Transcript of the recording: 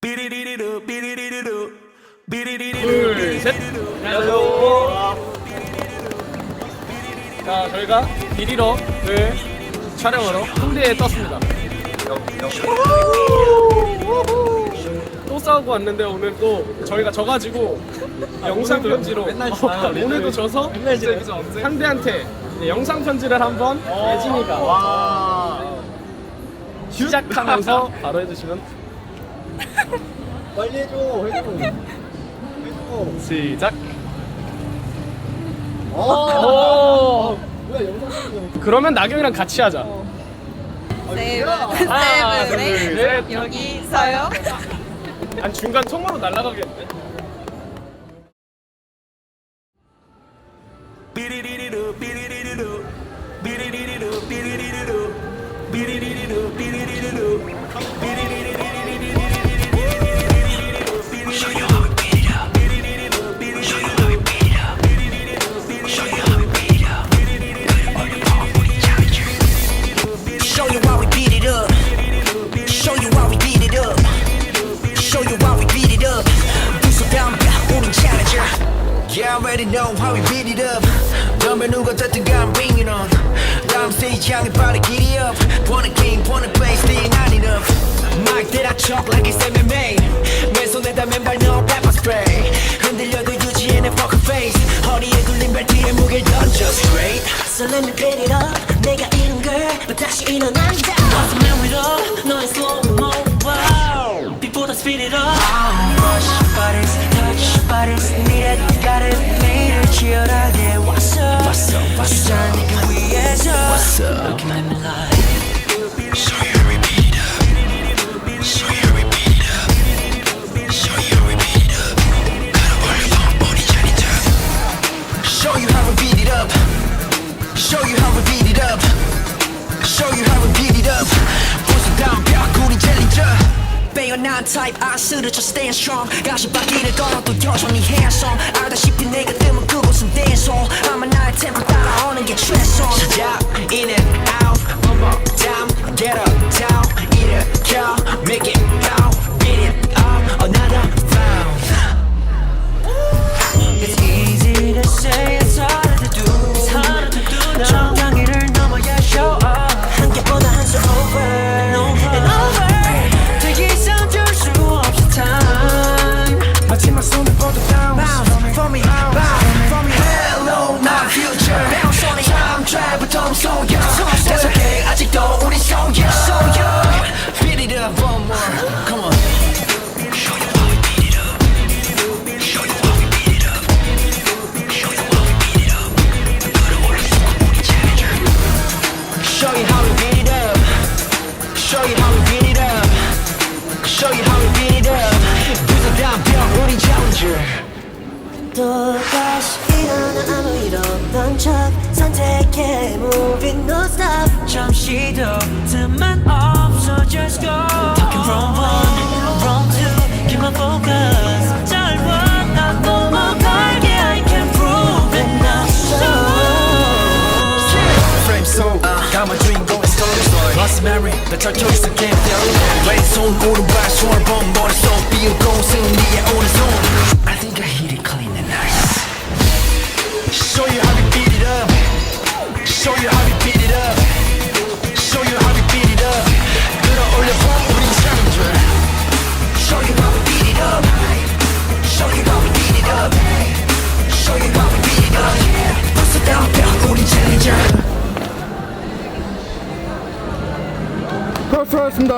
둘, 셋. 안녕하세요. 자, 저희가 비리러를 촬영하러 홍대에 떴습니다. 또 싸우고 왔는데 오늘 또 저희가 져가지고 영상 편지로 오늘도 져서 상대한테 영상 편지를 한번 예진이가 시작하면서 바로 해주시면 빨리 해줘. 시작. 오. 뭐야 영상 찍는 그러면 나경이랑 같이 하자. 하나, 둘, 세븐 셋. 여기 있어요. 아니 중간 통으로 날아가겠네. Show you how we beat it up. Show you how we beat it up. Show you how we beat it up. 부서 다음 우린 challenger. Yeah, I already know how we beat it up. 너면 누가 됐든 간 bring it on. 다음 stage 향해 빨리 giddy up. Wanna game, wanna play, still not enough. Mic that I chop like it's MMA. 맨손에다 맨발 넣어 pepper spray. 흔들려도 유지해 내 poker face. 허리에 굴린 벨 뒤에 무게를 던져 straight. So let me beat it up. 내가 이룬 걸 다시 일어난다. What's the man with up? 너의 slow mo. Wow. People that speed it up. Rush bodies, touch bodies. need it, got it. 내일을 치열하게 What's up? 주자 네가 위에서 What's up? Look at me like. Show you how we beat it up. Show you how we beat it up. Show you how we beat it up. 가라 올려 우리 챌린저. Show you how we beat it up. Show you how we beat it up. Show you how we beat it up. 부서 다음 벽 우린 챌린저. 빼어난 타입 안 쓰러져 stand strong. 가시밭길을 걸어도 여전히 handsome. 알다시피 내가 뜨면 그곳은 dance hall. 아마 나의 템포 따라오는 게 최선. 시작 in and out one more time. Get up down 일으켜 make it count. Beat it up another round. It's easy to say it's harder to do. It's harder to do now. 정강이를 넘어야 show up. 한 개보다 한 수 over and over. 더 이상 줄 수 없어 time. 마지막 손을 뻗어 down. Bounce for me, bounce for me. Hello my future. Bounce on it. time travel부터 무서워. That's okay. 아직도 우리 so young. Beat it up one more. Come on. Show you how we beat it up. Show you how we beat it up. Show you how we beat it up. 끌어올렸어 우리 challenger. Show you how we beat it up. Show you how we beat it up. Show you how we beat it up. 부서 다음 벽 우리 challenger. 또다시 일어나 아무 일 없던 척 선택해 moving no stop 잠시도 틈만 없어 just go. Talking from one, from two. Keep my focus. 잘 봐, 난 넘어갈게. I can prove it now. Frame so, 감은 주인공의 story. Lost Mary, 나 절쳐 있어 can't tell. 왼손 오른발 손을 본 머릿속 비우고 승리의 오른손. I think I hit it clean and nice. Show you how we beat it up. Show you how we beat it up. Show you how we beat it up. 끌어올려봐 우린 challenger. Show you how we beat it up. Show you how we beat it up. Show you how we beat it up. 부서 다음 벽 우린 challenger. 수고하셨습니다.